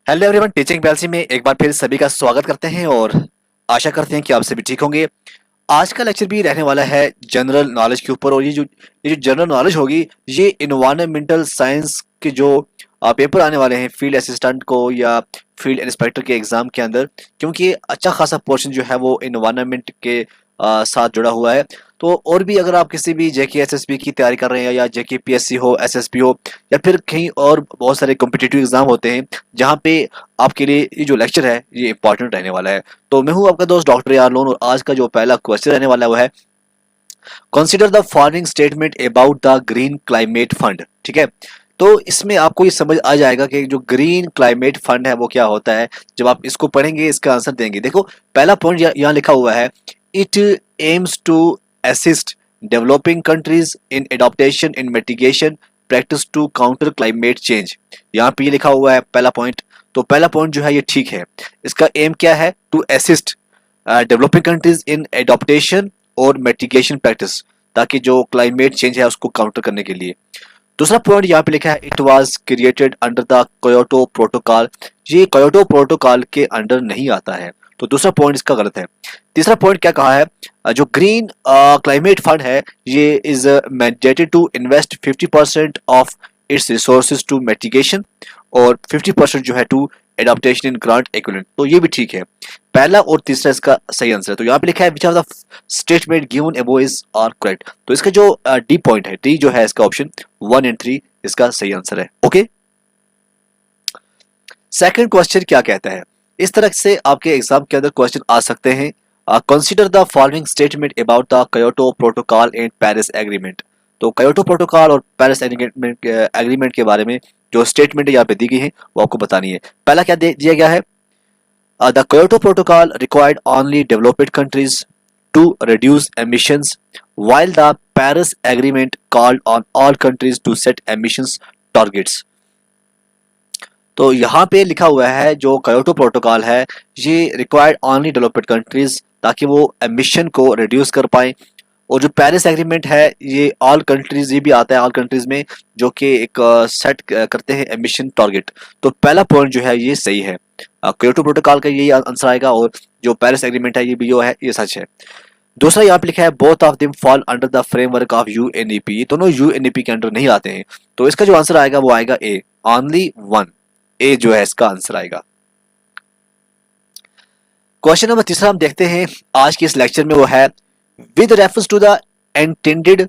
Hello everyone, teaching PLC में एक बार फिर सभी का स्वागत करते हैं और आशा करते हैं कि आप सभी ठीक होंगे। आज का लेक्चर भी रहने वाला है जनरल नॉलेज के ऊपर। और ये जो जनरल नॉलेज होगी, ये इन्वायरमेंटल साइंस के जो पेपर आने वाले हैं फील्ड असिस्टेंट को या फील्ड इंस्पेक्टर के एग्जाम के अंदर, क्योंकि ये अच्छा खासा पोर्शन जो है वो इन्वायरमेंट के साथ जुड़ा हुआ है। तो और भी अगर आप किसी भी जेके एसएसबी की तैयारी कर रहे हैं या जेके पीएससी हो, एसएसबी हो, या फिर कहीं और बहुत सारे कॉम्पिटिटिव एग्जाम होते हैं जहाँ पे आपके लिए ये जो लेक्चर है ये इंपॉर्टेंट रहने वाला है। तो मैं हूँ आपका दोस्त डॉक्टर यार लोन, और आज का जो पहला क्वेश्चन रहने वाला है वो है consider the following statement about the green climate fund. ठीक है, तो इसमें आपको ये समझ आ जाएगा कि जो ग्रीन क्लाइमेट फंड है वो क्या होता है। जब आप इसको पढ़ेंगे इसका आंसर देंगे। देखो, पहला पॉइंट यहाँ लिखा हुआ है, it aims to assist developing countries in adaptation in mitigation practice to counter climate change. यहाँ पे ये लिखा हुआ है पहला पॉइंट। तो पहला पॉइंट जो है ये ठीक है। इसका एम क्या है? To assist developing countries in adaptation और मिटिगेशन प्रैक्टिस, ताकि जो क्लाइमेट चेंज है उसको काउंटर करने के लिए। दूसरा पॉइंट यहाँ पे लिखा है, it was created under the Kyoto protocol. ये क्योटो प्रोटोकॉल के अंडर नहीं आता है, तो दूसरा पॉइंट इसका गलत है। तीसरा पॉइंट क्या कहा है, जो ग्रीन क्लाइमेट फंड है ये is mandated to invest 50% of its resources to mitigation और 50% जो है to adaptation in grant equivalent. तो ये भी ठीक है। पहला और तीसरा इसका सही आंसर है। तो यहाँ पे लिखा है which are the statement given above is are correct. तो इसका जो डी पॉइंट है, डी जो है इसका ऑप्शन 1 एंड 3 इसका सही आंसर है। ओके, सेकंड क्वेश्चन क्या कहता है? इस तरह से आपके एग्जाम के अंदर क्वेश्चन आ सकते हैं। Consider the following statement about the Kyoto protocol and Paris agreement. तो क्योटो प्रोटोकॉल और पेरिस एग्रीमेंट के बारे में जो स्टेटमेंट यहाँ पे दी गई है वो आपको बतानी है। पहला क्या दिया गया है, the Kyoto Protocol required only developed countries to reduce emissions, while the Paris Agreement called on all countries to set emissions targets. तो यहाँ पे लिखा हुआ है जो क्योटो प्रोटोकॉल है ये रिक्वायर्ड ओनली डेवलप्ड कंट्रीज, ताकि वो एमिशन को रिड्यूस कर पाएं। और जो पेरिस एग्रीमेंट है ये ऑल कंट्रीज, ये भी आता है ऑल कंट्रीज में, जो कि एक सेट करते हैं एमिशन टारगेट। तो पहला पॉइंट जो है ये सही है, क्योटो प्रोटोकॉल का यही आंसर आएगा। और जो पेरिस एग्रीमेंट है ये भी जो है ये सच है। दूसरा यहाँ पे लिखा है both of them fall under the framework of UNEP. ये दोनों यूएनईपी के अंडर नहीं आते हैं। तो इसका जो आंसर आएगा वो आएगा ए, ओनली वन। ए जो है इसका आंसर आएगा। क्वेश्चन नंबर तीसरा हम देखते हैं आज के इस लेक्चर में, वो है with reference to the intended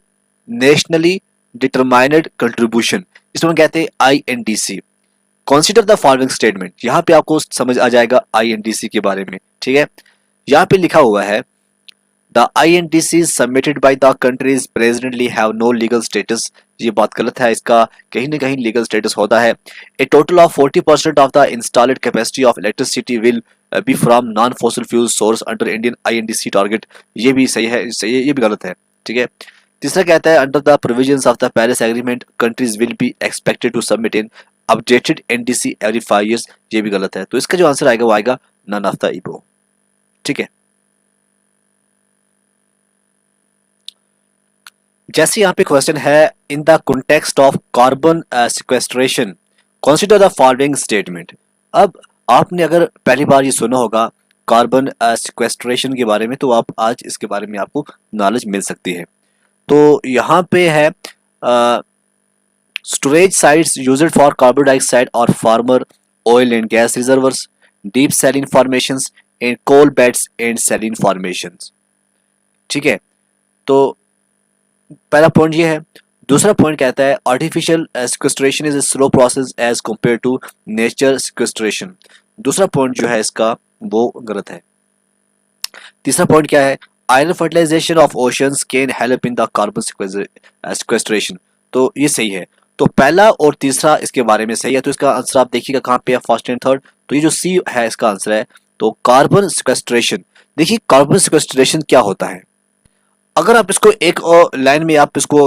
nationally determined contribution। इसमें कहते हैं INDC। Consider the following statement. यहाँ पे आपको समझ आ जाएगा INDC के बारे में। ठीक है, यहाँ पे लिखा हुआ है the INDC submitted by the countries presently have no legal status. ये बात गलत है, इसका कहीं ना कहीं लीगल स्टेटस होता है। A total of 40% of the installed capacity of electricity will be from non fossil fuel source under Indian INDC target. ये भी सही है, सही है, ये भी गलत है। ठीक है, तीसरा कहता है under the provisions of the Paris agreement countries will be expected to submit in updated NDC every 5 years। ये भी गलत है। तो इसका जो आंसर आएगा वो आएगा नन ऑफ द इबो। ठीक है, जैसे यहाँ पे क्वेश्चन है, in the context of carbon sequestration consider the following statement. अब आपने अगर पहली बार ये सुना होगा कार्बन सिक्वेस्ट्रेशन के बारे में, तो आप आज इसके बारे में आपको नॉलेज मिल सकती है। तो यहाँ पे है storage sites used for carbon dioxide और former oil and gas reservoirs, deep saline formations and coal beds and saline formations. ठीक है, तो पहला पॉइंट ये है। दूसरा पॉइंट कहता है artificial sequestration is a slow process as compare to nature sequestration. दूसरा पॉइंट जो है इसका वो गलत है। तीसरा पॉइंट क्या है, iron fertilisation of oceans can help in the carbon sequestration. तो ये सही है। तो पहला और तीसरा इसके बारे में सही है। तो इसका आंसर आप देखिएगा कहाँ पे है, फर्स्ट एंड थर्ड। तो ये जो सी है इसका आंसर है। तो कार्बन सिक्वेस्ट्रेशन, देखिए कार्बन सिक्वेस्ट्रेशन क्या होता है। अगर आप इसको एक लाइन में आप इसको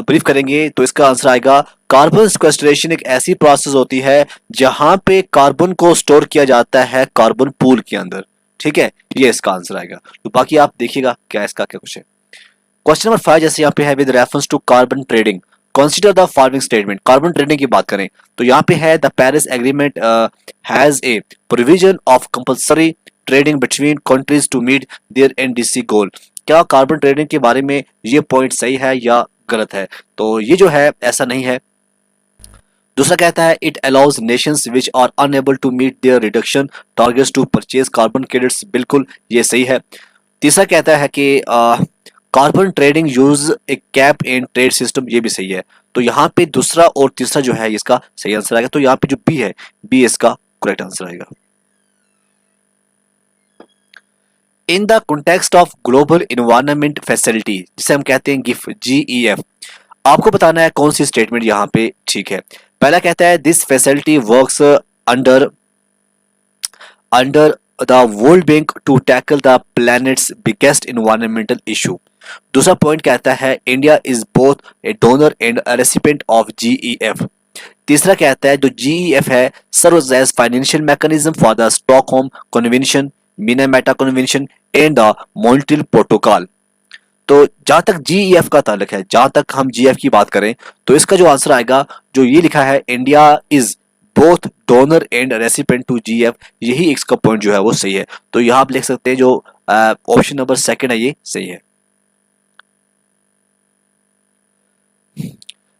ब्रीफ करेंगे तो इसका आंसर आएगा कार्बन सिक्वेस्ट्रेशन एक ऐसी प्रोसेस होती है जहां पे कार्बन को स्टोर किया जाता है कार्बन पूल के अंदर। ठीक है, ये इसका आंसर आएगा। तो बाकी आप देखिएगा क्या इसका क्या कुछ है। क्वेश्चन नंबर 5 जैसे यहाँ पे है, with reference to carbon trading consider the following statement. Carbon trading की बात करें तो यहाँ पे है the Paris agreement has a provision of compulsory trading between countries to meet their NDC goal. क्या कार्बन ट्रेडिंग के बारे में ये पॉइंट सही है या गलत है? तो ये जो है ऐसा नहीं है। दूसरा कहता है it allows nations which are unable to meet their reduction targets to purchase carbon credits. बिल्कुल ये सही है। तीसरा कहता है कि carbon trading use a cap in trade system. ये भी सही है। तो यहाँ पे दूसरा और तीसरा जो है इसका सही आंसर आएगा। तो यहाँ पे जो बी है, बी इसका करेक्ट आंसर आएगा। In the context of global environment facility, जिसे हम कहते हैं गिफ, GEF, आपको बताना है कौन सी स्टेटमेंट यहाँ पे ठीक है। पहला कहता है this facility works under under the World Bank to tackle the planet's biggest environmental issue. दूसरा पॉइंट कहता है India is both a donor and recipient of GEF। तीसरा कहता है जो GEF है serves as financial mechanism for the Stockholm convention, Minamata convention and the Montreal protocol. तो जहां तक GEF का ताल्लुक है, जहां तक हम GEF की बात करें तो इसका जो आंसर आएगा, जो ये लिखा है India is both donor and recipient to GEF, यही इसका पॉइंट जो है वो सही है। तो यहाँ आप लिख सकते हैं जो ऑप्शन नंबर सेकंड है ये सही है।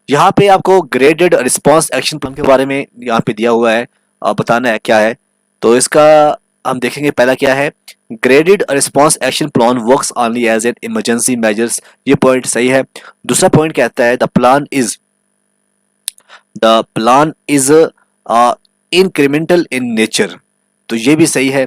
यहाँ पे आपको ग्रेडेड रिस्पांस एक्शन प्लान के बारे में यहाँ पे दिया हुआ है, बताना है क्या है। तो इसका हम देखेंगे पहला क्या है, graded response action plan works only as an emergency measures. ये पॉइंट सही है। दूसरा पॉइंट कहता है the plan is incremental in nature. तो ये भी सही है।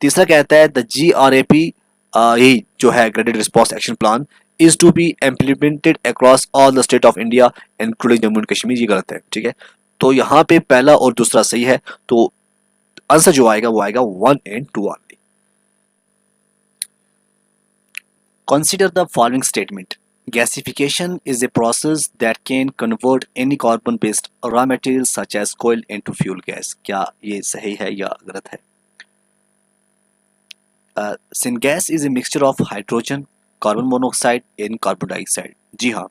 तीसरा कहता है द GRAP, यही जो है graded response action plan, is to be implemented across all the state of India including Jammu and Kashmir. ये गलत है, ठीक है। तो यहाँ पे पहला और दूसरा सही है। तो आंसर जो आएगा वो आएगा 1 and 2 only. Consider the following statement. Gasification is a process that can convert any carbon based raw material such as coal into fuel gas. क्या ये सही है या गलत है? Syngas is a mixture of hydrogen, carbon monoxide and carbon dioxide. जी हाँ,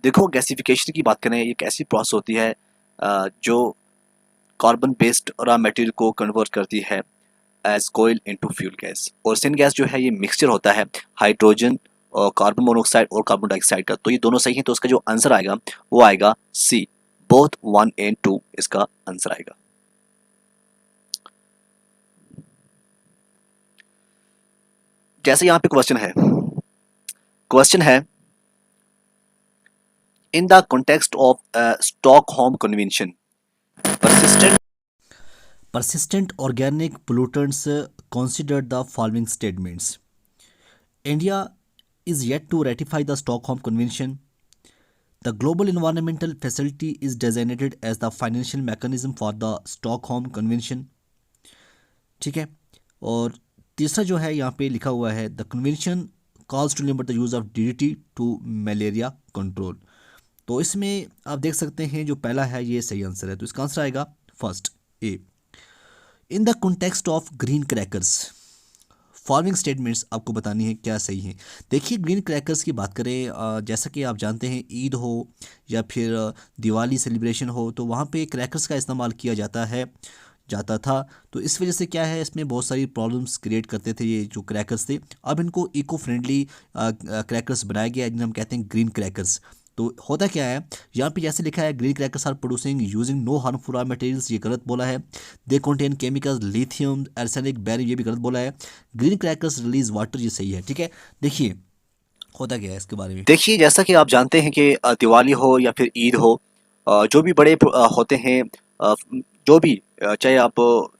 देखो गैसिफिकेशन की बात करें, एक ऐसी प्रोसेस होती है जो कार्बन बेस्ड रॉ मटेरियल को कन्वर्ट करती है as coal into fuel gas. और सिन गैस जो है ये मिक्सचर होता है हाइड्रोजन और कार्बन मोनोऑक्साइड और कार्बन डाइऑक्साइड का। तो ये दोनों सही हैं। तो इसका जो आंसर आएगा वो आएगा सी, बोथ 1 and 2 इसका आंसर आएगा। जैसे यहाँ पे क्वेश्चन है in the context of Stockholm convention persistent organic pollutants, consider the following statements. India is yet to ratify the Stockholm Convention. The Global Environmental Facility is designated as the financial mechanism for the Stockholm Convention. ठीक है। और तीसरा जो है यहाँ पे लिखा हुआ है the convention calls to limit the use of DDT to malaria control. तो इसमें आप देख सकते हैं जो पहला है ये सही आंसर है। तो इसका आंसर आएगा first A. In the context of green crackers, following statements आपको बतानी है क्या सही है। देखिए ग्रीन क्रैकर्स की बात करें, जैसा कि आप जानते हैं ईद हो या फिर दिवाली सेलिब्रेशन हो तो वहाँ पे क्रैकर्स का इस्तेमाल किया जाता था। तो इस वजह से क्या है, इसमें बहुत सारी प्रॉब्लम्स क्रिएट करते थे ये जो क्रैकर्स थे। अब इनको इको फ्रेंडली क्रैकर्स बनाया गया है जिन्हें हम कहते हैं ग्रीन क्रैकर्स। तो होता क्या है, यहाँ पे जैसे लिखा है green crackers are producing using no harmful raw materials, ये गलत बोला है। They contain chemicals lithium arsenic barium, ये भी गलत बोला है। ग्रीन क्रैकर्स रिलीज वाटर, ये सही है। ठीक है, देखिए होता क्या है इसके बारे में। देखिए जैसा कि आप जानते हैं कि दिवाली हो या फिर ईद हो, जो भी बड़े होते हैं, जो भी चाहे आप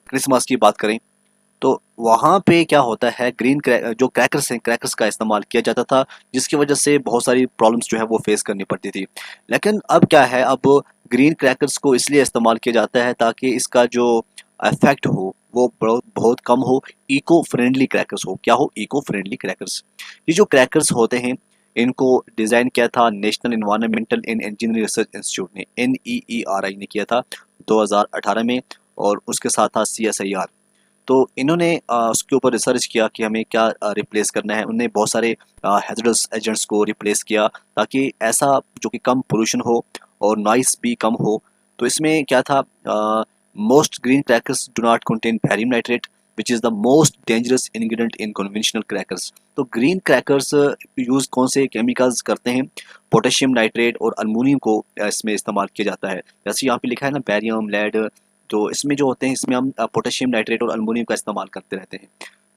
क्रिसमस की बात करें, तो वहाँ पे क्या होता है जो क्रैकर्स हैं, क्रैकर्स का इस्तेमाल किया जाता था जिसकी वजह से बहुत सारी प्रॉब्लम्स जो है वो फेस करनी पड़ती थी। लेकिन अब क्या है, अब ग्रीन क्रैकर्स को इसलिए इस्तेमाल किया जाता है ताकि इसका जो इफेक्ट हो वो बहुत कम हो, इको फ्रेंडली क्रैकर्स हो। क्या हो, इको फ्रेंडली क्रैकर्स। ये जो क्रैकर्स होते हैं इनको डिज़ाइन किया था national environmental and engineering research institute ने, NEERI ने किया था 2018 में, और उसके साथ था CSIR। तो इन्होंने उसके ऊपर रिसर्च किया कि हमें क्या रिप्लेस करना है। उन्होंने बहुत सारे हैजर्डस एजेंट्स को रिप्लेस किया ताकि ऐसा जो कि कम पोल्यूशन हो और नॉइस भी कम हो। तो इसमें क्या था, most green crackers do not contain barium nitrate which is the most dangerous ingredient in conventional crackers. तो ग्रीन क्रैकर्स यूज़ कौन से केमिकल्स करते हैं, पोटेशियम नाइट्रेट और अल्मोनियम को इसमें इस्तेमाल किया जाता है। जैसे यहाँ पे लिखा है ना बैरियम लेड, तो इसमें जो होते हैं इसमें हम पोटेशियम नाइट्रेट और अल्मोनियम का इस्तेमाल करते रहते हैं।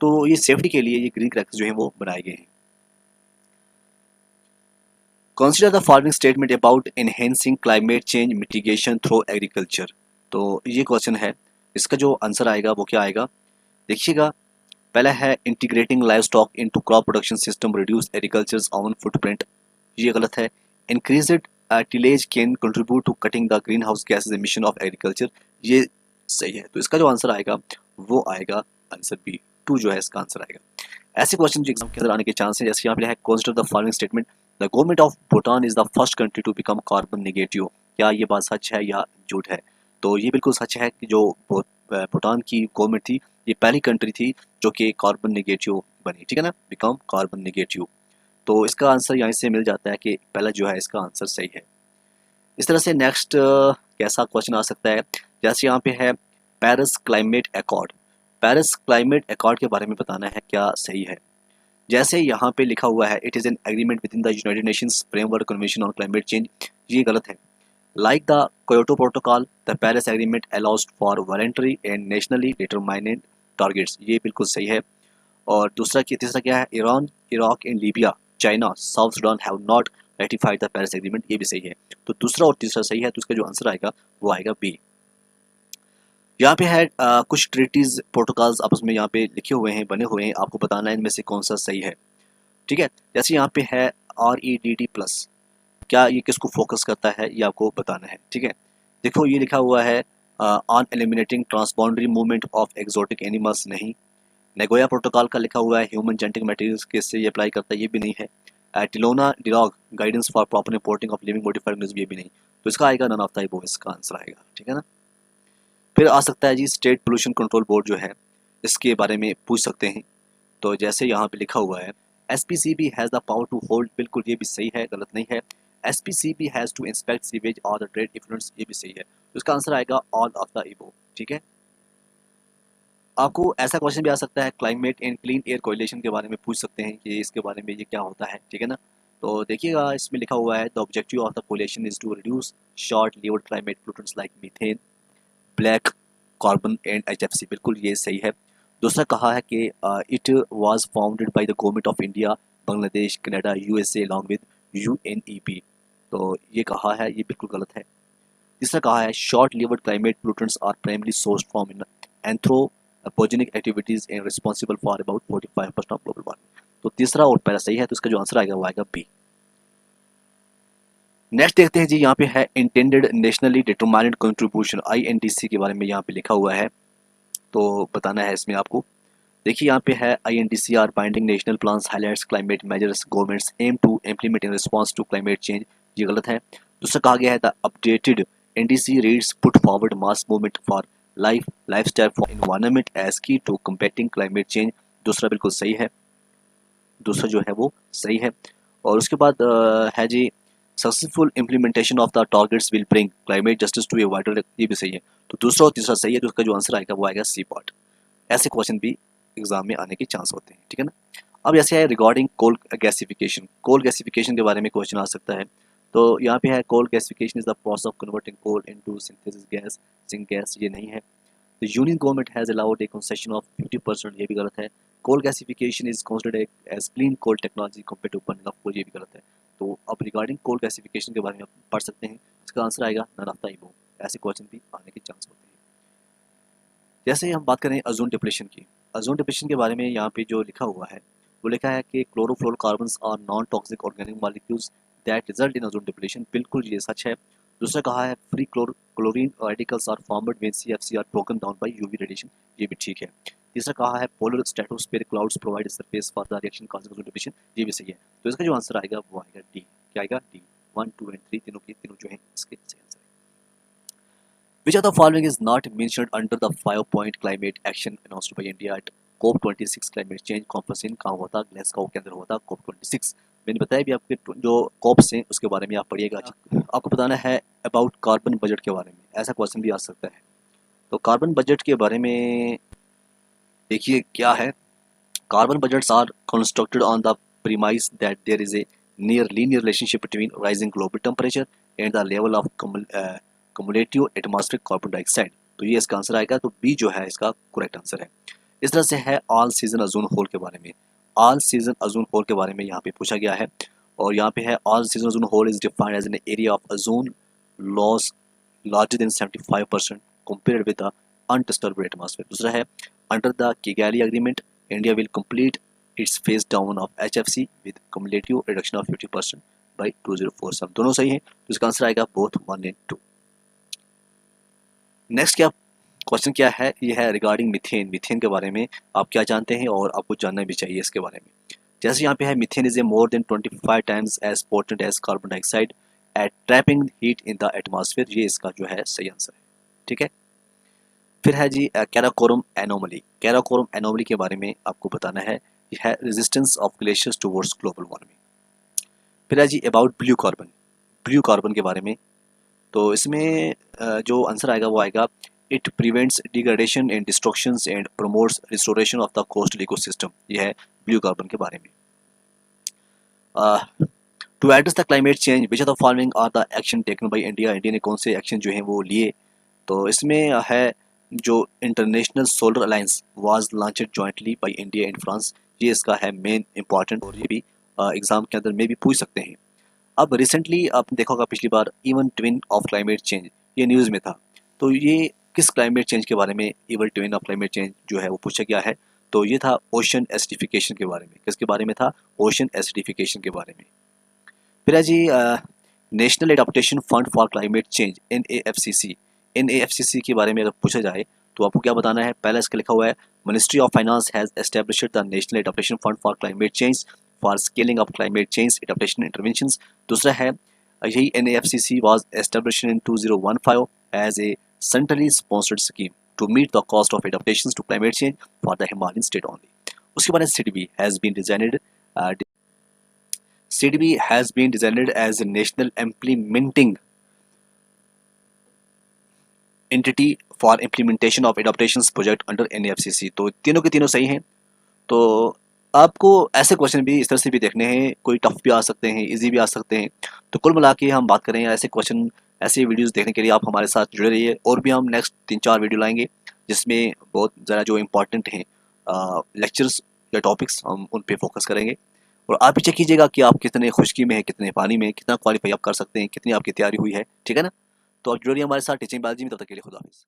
तो ये सेफ्टी के लिए ये ग्रीन क्रैकर्स जो हैं वो बनाए गए हैं। Consider the following statement about enhancing climate change mitigation through agriculture. तो ये क्वेश्चन है, इसका जो आंसर आएगा वो क्या आएगा, देखिएगा। पहला है integrating livestock into crop production system reduce agriculture's on footprint, ये गलत है। Increased tillage can contribute to cutting the greenhouse gases emission of agriculture, ये सही है। तो इसका जो आंसर आएगा वो आएगा आंसर बी, टू जो है इसका आंसर आएगा। ऐसे क्वेश्चन जो एग्जाम के अंदर आने के चांस है, जैसे यहाँ पे है consider the following statement, the government of Bhutan is the first country to become carbon negative, क्या ये बात सच है या झूठ है। तो ये बिल्कुल सच है कि जो भूटान की गवर्नमेंट थी ये पहली कंट्री थी जो कि कार्बन नेगेटिव बनी, ठीक है ना, बिकम कार्बन नेगेटिव। तो इसका आंसर यहाँ से मिल जाता है कि पहला जो है इसका आंसर सही है। इस तरह से नेक्स्ट कैसा क्वेश्चन आ सकता है, जैसे यहाँ पे है Paris climate accord, Paris climate accord के बारे में बताना है क्या सही है। जैसे यहाँ पे लिखा हुआ है it is an agreement within the United Nations framework convention on climate change, ये गलत है। Like the Kyoto protocol the Paris agreement allows for voluntary and nationally determined targets, ये बिल्कुल सही है। और तीसरा क्या है, Iran, Iraq and Libya, China, South Sudan have not ratified the Paris agreement, ये भी सही है। तो दूसरा और तीसरा सही है, तो इसका जो आंसर आएगा वो आएगा बी। यहाँ पे है कुछ ट्रीटीज प्रोटोकॉल्स आपस में यहाँ पे लिखे हुए हैं, बने हुए हैं, आपको बताना है इनमें से कौन सा सही है, ठीक है। जैसे यहाँ पे है REDD+, क्या ये किसको फोकस करता है ये आपको बताना है, ठीक है। देखो ये लिखा हुआ है on eliminating transboundary movement of exotic animals, नहीं। नेगोया प्रोटोकॉल का लिखा हुआ है ह्यूमन जेनेटिक मटेरियल्स किससे ये अप्लाई करता है, ये भी नहीं है। Talanoa dialogue guidance for proper reporting of living modified organism, ये भी नहीं। तो इसका आएगा नन ऑफ द अबव, इसका आंसर आएगा, ठीक है ना। फिर आ सकता है जी स्टेट पोल्यूशन कंट्रोल बोर्ड जो है इसके बारे में पूछ सकते हैं। तो जैसे यहाँ पे लिखा हुआ है SPCB has the power to hold, बिल्कुल ये भी सही है, गलत नहीं है। SPCB has to inspect sewage और द ट्रेड इफ्लुएंस, ये भी सही है। तो इसका आंसर आएगा ऑल ऑफ द अबव, ठीक है। आपको ऐसा क्वेश्चन भी आ सकता है climate and clean air correlation के बारे में पूछ सकते हैं कि इसके बारे में ये क्या होता है, ठीक है ना। तो देखिएगा इसमें लिखा हुआ है the objective of the correlation is to reduce short lived climate pollutants like methane, black carbon and HFC, बिल्कुल ये सही है। दूसरा कहा है कि it was founded by the government of India, Bangladesh, Canada, USA along with UNEP, तो ये कहा है, ये बिल्कुल गलत है। तीसरा कहा है short lived climate pollutants are primary source from anthropogenic activities and responsible for about 45% of global warming. तो तीसरा और पहला सही है, तो इसका जो आंसर आएगा वो आएगा बी। नेक्स्ट देखते हैं जी, यहाँ पे है intended nationally determined contribution, INDC के बारे में यहाँ पे लिखा हुआ है, तो बताना है इसमें आपको। देखिए यहाँ पे है INDC are binding national plans highlights climate measures governments aim to implement in response to climate change, ये गलत है। दूसरा कहा गया है the updated NDC reads put forward mass movement for lifestyle for environment as key to combating climate change, दूसरा बिल्कुल सही है, दूसरा जो है वो सही है। और उसके बाद है जी successful implementation of the targets will bring climate justice to a wider, ये भी सही है। तो दूसरा और तीसरा सही है, तो उसका जो आंसर आएगा वो आएगा सी पार्ट। ऐसे क्वेश्चन भी एग्जाम में आने के चांस होते हैं, ठीक है ना। अब जैसे है regarding coal gasification, coal gasification के बारे में क्वेश्चन आ सकता है। तो यहाँ पे है coal gasification is the process of converting coal into synthesis gas, syngas, ये नहीं है। The union government has allowed a concession of 50%, ये भी गलत है। Coal gasification is considered as clean coal technology compared to burning of coal, ये भी गलत है। तो अब रिगार्डिंग कोल गैसिफिकेशन के बारे में आप पढ़ सकते हैं, इसका आंसर आएगा नन ऑफ द अबव, ऐसे क्वेश्चन भी आने के चांस होते हैं। जैसे हम बात करें ओजोन डिप्लेशन की, ओजोन डिप्लेशन के बारे में यहाँ पे जो लिखा हुआ है वो लिखा है कि chlorofluorocarbons are non toxic organic molecules that result in ozone depletion, बिल्कुल ये सच है। दूसरा कहा है free chlorine radicals are formed when CFC are broken down by UV radiation, ये भी ठीक है। तीसरा कहा है polar stratospheric clouds provide surface for the reaction causing ozone depletion, ये भी सही है। तो इसका जो आंसर आएगा वो आएगा डी, क्या आएगा डी, 1, 2 एंड 3 तीनों जो है इसके सही आंसर है। Which of the following is not mentioned under the 5-point climate action announced by India at COP26 climate change conference in कहाँ हुआ था? ग्लासगो के अंदर हुआ था COP26। मैंने बताया भी आपके जो कॉप्स हैं उसके बारे में आप पढ़िएगा। आपको बताना है अबाउट कार्बन बजट के बारे में, ऐसा क्वेश्चन भी आ सकता है। तो कार्बन बजट के बारे में देखिए क्या है। Carbon budgets are constructed on the premise that there is a near linear relationship between rising global temperature and the level of cumulative atmospheric carbon dioxide। तो ये इसका आंसर आएगा, तो बी जो है इसका करेक्ट आंसर है। इस तरह से है ऑल सीजन ओजोन होल के बारे में। ऑल सीजन ओजोन होल के बारे में यहाँ पे पूछा गया है, और यहाँ पे है all season ozone hole is defined as an area of ozone loss larger than 75% compared with the undisturbed atmosphere। दूसरा है under the Kigali agreement India will complete its phase down of HFC with cumulative reduction of 50% by 2047। दोनों सही हैं, तो इसका answer आएगा both 1 and 2। Next क्या question क्या है, ये है रिगार्डिंग मीथेन। मीथेन के बारे में आप क्या जानते हैं और आपको जानना भी चाहिए इसके बारे में। जैसे यहाँ पे है methane is a more than 25 times as potent as carbon dioxide at trapping heat in the atmosphere. ये इसका जो है सही आंसर है, ठीक है। फिर है जी कैराकोरम एनोमली। कैराकोरम एनोमली के बारे में आपको बताना है, ये है resistance of glaciers towards global warming. फिर है जी about blue carbon. Blue carbon के बारे में, तो इसमें जो आंसर आएगा वो आएगा it prevents degradation and destructions and promotes restoration of the coastal ecosystem. ये है ब्लू कार्बन के बारे में। To address the climate change which of the following are the action taken by India. India ने कौन से एक्शन जो हैं वो लिए, तो इसमें है जो international solar alliance was launched jointly by India and France. ये इसका है मेन इंपॉर्टेंट, और ये भी एग्जाम के अंदर में भी पूछ सकते हैं। अब रिसेंटली आपने देखा होगा पिछली बार even twin of climate change ये न्यूज़ में था, तो ये किस क्लाइमेट चेंज के बारे में even twin of climate change जो है वो पूछा गया है, तो ये था ओशन एसिडिफिकेशन के बारे में। किसके बारे में था? ओशन एसिडिफिकेशन के बारे में। फिर है जी national adaptation fund for climate change NAFCC। NAFCC के बारे में अगर पूछा जाए तो आपको क्या बताना है? पहले इसका लिखा हुआ है ministry of finance has established the national adaptation fund for climate change for scaling of climate change adaptation interventions. दूसरा है यही NAFCC was established in 2015 as a centrally sponsored scheme to meet the cost of adaptation to climate change for the Himalayan state only. उसके बाद CDB has been designed CDB has been designed as a national implementing entity for implementation of adaptations project under NAFCC। तो तीनों के तीनों सही हैं। तो आपको ऐसे क्वेश्चन भी इस तरह से भी देखने हैं, कोई टफ भी आ सकते हैं, इजी भी आ सकते हैं। तो कुल मिला के हम बात करें ऐसे क्वेश्चन, ऐसे वीडियोस देखने के लिए आप हमारे साथ जुड़े रहिए, और भी हम नेक्स्ट 3-4 वीडियो लाएंगे जिसमें बहुत ज़रा जो इम्पोर्टेंट हैं लेक्चर्स या टॉपिक्स हम उन पे फोकस करेंगे। और आप भी चेक कीजिएगा कि आप कितने खुश्की में हैं, कितने पानी में, कितना क्वालिफाई आप कर सकते हैं, कितनी आपकी तैयारी हुई है, ठीक है ना। तो आप जुड़िए हमारे साथ टीचिंग बायोलॉजी में, तब तक के लिए खुदा हाफिज़।